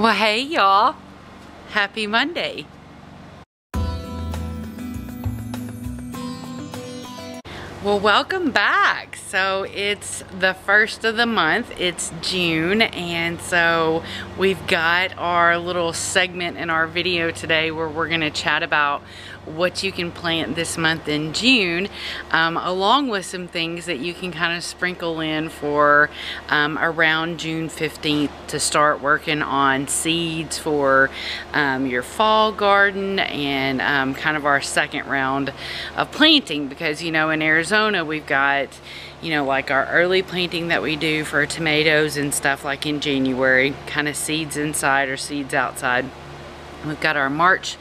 Well, hey y'all, happy Monday. Well, welcome back. So it's the first of the month, it's June, and so we've got our little segment in our video today where we're gonna chat about what you can plant this month in June, along with some things that you can kind of sprinkle in for around June 15th to start working on seeds for your fall garden and kind of our second round of planting, because you know in Arizona we've got, you know, like our early planting that we do for tomatoes and stuff like in January, kind of seeds inside or seeds outside. We've got our March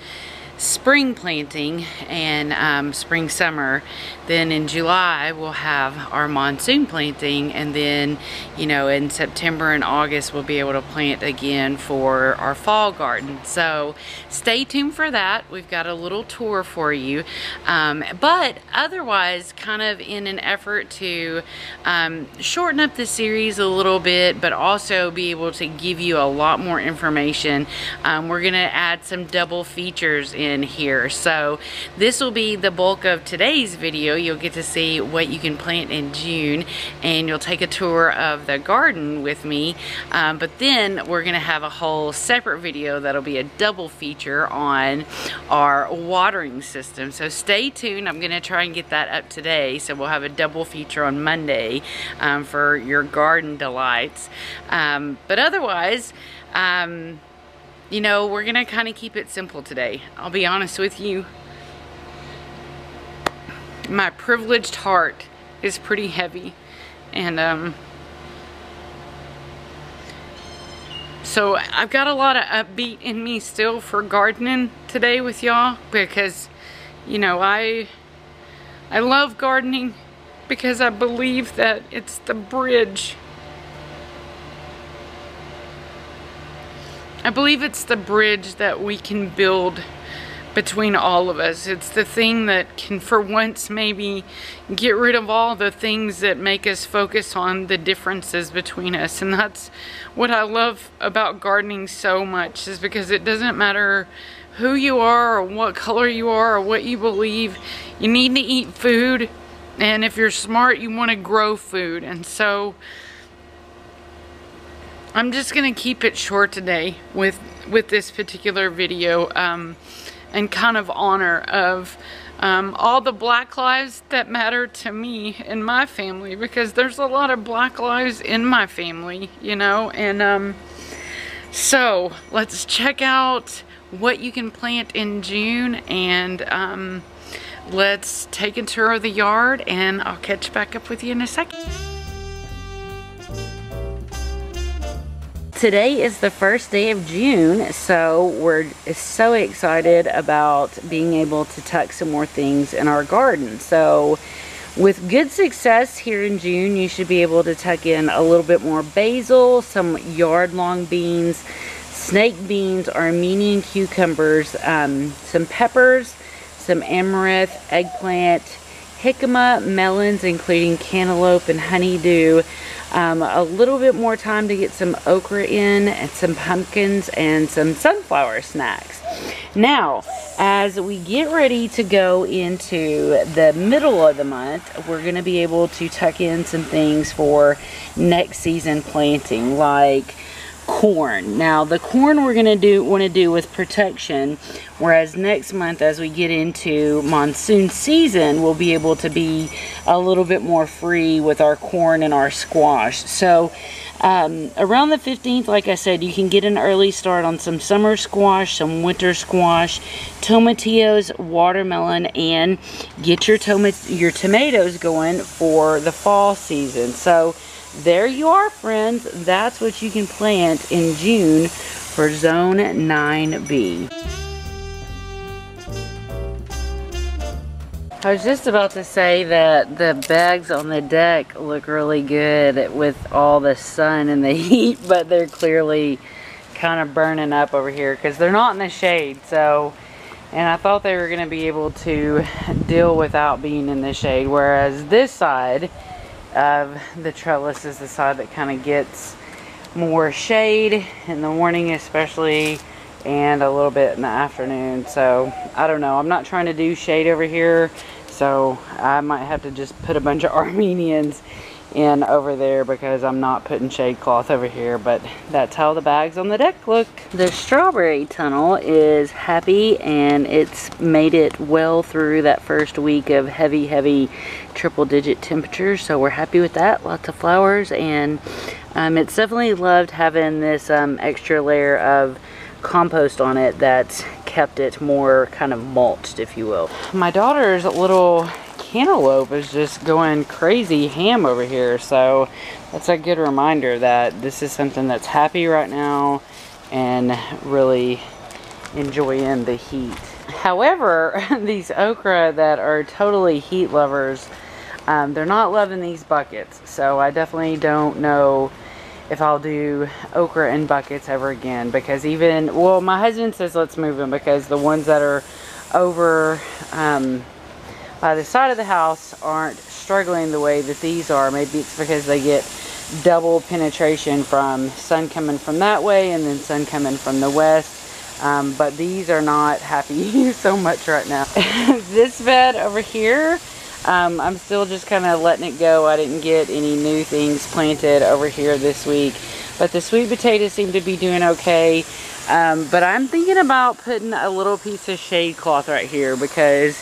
spring planting and spring summer. Then in July we'll have our monsoon planting, and then you know in September and August we'll be able to plant again for our fall garden. So stay tuned for that. We've got a little tour for you, but otherwise kind of in an effort to shorten up the series a little bit but also be able to give you a lot more information, we're gonna add some double features in here. So this will be the bulk of today's video. You'll get to see what you can plant in June, and you'll take a tour of the garden with me, but then we're gonna have a whole separate video that'll be a double feature on our watering system. So stay tuned. I'm gonna try and get that up today, so we'll have a double feature on Monday for your garden delights, but otherwise you know, we're gonna kind of keep it simple today. I'll be honest with you, my privileged heart is pretty heavy, and so I've got a lot of upbeat in me still for gardening today with y'all, because you know I love gardening because I believe that it's the bridge. I believe it's the bridge that we can build between all of us. It's the thing that can, for once, maybe get rid of all the things that make us focus on the differences between us. And that's what I love about gardening so much, is because it doesn't matter who you are or what color you are or what you believe. You need to eat food, and if you're smart, you want to grow food. And so I'm just gonna keep it short today with this particular video, and kind of honor of all the black lives that matter to me and my family, because there's a lot of black lives in my family, you know. And so let's check out what you can plant in June, and let's take a tour of the yard, and I'll catch back up with you in a second. Today is the first day of June, so we're so excited about being able to tuck some more things in our garden. So with good success here in June, you should be able to tuck in a little bit more basil, some yard-long beans, snake beans, Armenian cucumbers, some peppers, some amaranth, eggplant, jicama, melons, including cantaloupe and honeydew, a little bit more time to get some okra in, and some pumpkins, and some sunflower snacks. Now, as we get ready to go into the middle of the month, we're going to be able to tuck in some things for next season planting, like corn. Now the corn we're going to want to do with protection, whereas next month as we get into monsoon season we'll be able to be a little bit more free with our corn and our squash. So around the 15th, like I said, you can get an early start on some summer squash, some winter squash, tomatillos, watermelon, and get your tomatoes going for the fall season. So there you are, friends. That's what you can plant in June for Zone 9B. I was just about to say that the bags on the deck look really good with all the sun and the heat, but they're clearly kind of burning up over here because they're not in the shade. So, and I thought they were going to be able to deal without being in the shade, whereas this side of the trellis is the side that kind of gets more shade in the morning especially, and a little bit in the afternoon. So I don't know, I'm not trying to do shade over here, so I might have to just put a bunch of Armenians in over there because I'm not putting shade cloth over here. But that's how the bags on the deck look. The strawberry tunnel is happy, and it's made it well through that first week of heavy triple digit temperatures, so we're happy with that. Lots of flowers, and it's definitely loved having this extra layer of compost on it that's kept it more kind of mulched, if you will. My daughter's little cantaloupe is just going crazy ham over here, so that's a good reminder that this is something that's happy right now and really enjoying the heat. However, these okra that are totally heat lovers, they're not loving these buckets, so I definitely don't know if I'll do okra in buckets ever again, because even, well, my husband says let's move them because the ones that are over by the side of the house aren't struggling the way that these are. Maybe it's because they get double penetration from sun coming from that way and then sun coming from the west. But these are not happy so much right now. This bed over here, I'm still just kind of letting it go. I didn't get any new things planted over here this week, but the sweet potatoes seem to be doing okay. But I'm thinking about putting a little piece of shade cloth right here, because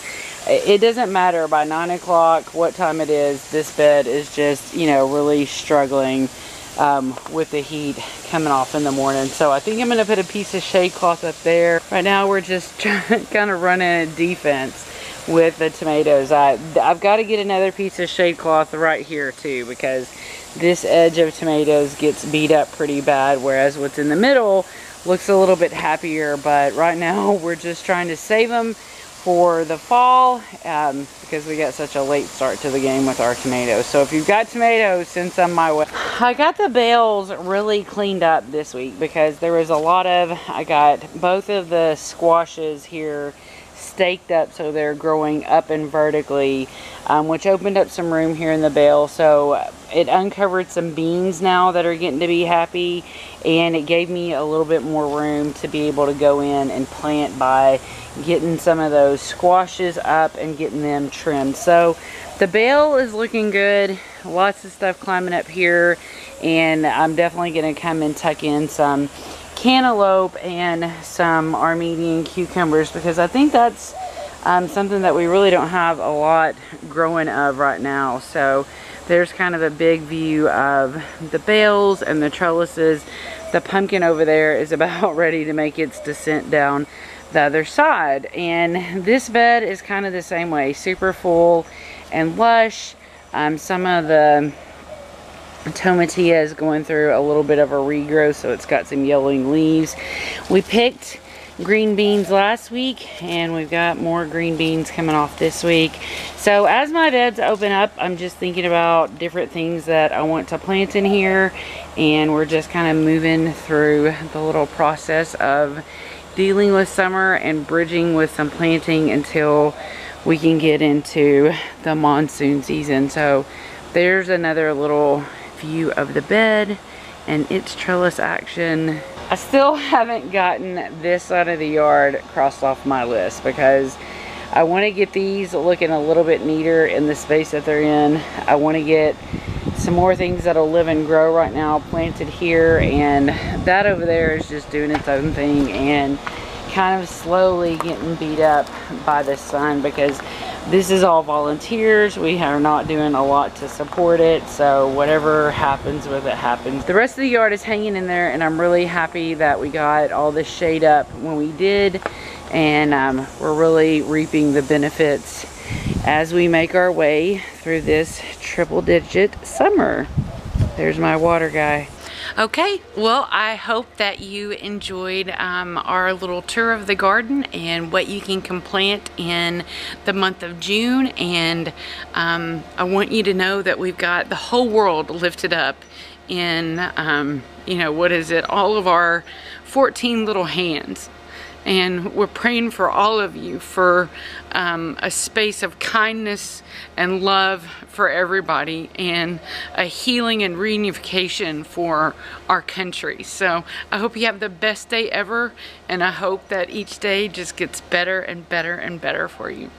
it doesn't matter by 9 o'clock what time it is, this bed is just, you know, really struggling with the heat coming off in the morning. So I think I'm going to put a piece of shade cloth up there. Right now we're just kind of running a defense with the tomatoes. I've got to get another piece of shade cloth right here too, because this edge of tomatoes gets beat up pretty bad, whereas what's in the middle looks a little bit happier. But right now we're just trying to save them for the fall, because we got such a late start to the game with our tomatoes. So if you've got tomatoes, send some my way. I got the bales really cleaned up this week because there was a lot of, I got both of the squashes here staked up so they're growing up and vertically, which opened up some room here in the bale. So it uncovered some beans now that are getting to be happy, and it gave me a little bit more room to be able to go in and plant by getting some of those squashes up and getting them trimmed. So the bale is looking good. Lots of stuff climbing up here, and I'm definitely going to come and tuck in some cantaloupe and some Armenian cucumbers, because I think that's something that we really don't have a lot growing of right now. So there's kind of a big view of the bales and the trellises. The pumpkin over there is about ready to make its descent down the other side, and this bed is kind of the same way, super full and lush. Some of the tomatillos going through a little bit of a regrowth, so it's got some yellowing leaves. We picked green beans last week, and we've got more green beans coming off this week. So as my beds open up, I'm just thinking about different things that I want to plant in here, and we're just kind of moving through the little process of dealing with summer and bridging with some planting until we can get into the monsoon season. So there's another little view of the bed and its trellis action. I still haven't gotten this side of the yard crossed off my list because I want to get these looking a little bit neater in the space that they're in. I want to get some more things that'll live and grow right now planted here, and that over there is just doing its own thing and kind of slowly getting beat up by the sun, because this is all volunteers. We are not doing a lot to support it, so whatever happens with it happens. The rest of the yard is hanging in there, and I'm really happy that we got all this shade up when we did, and we're really reaping the benefits as we make our way through this triple-digit summer. There's my water guy. Okay, well, I hope that you enjoyed our little tour of the garden and what you can plant in the month of June. And I want you to know that we've got the whole world lifted up in, you know, what is it, all of our 14 little hands. And we're praying for all of you for a space of kindness and love for everybody, and a healing and reunification for our country. So I hope you have the best day ever, and I hope that each day just gets better and better and better for you.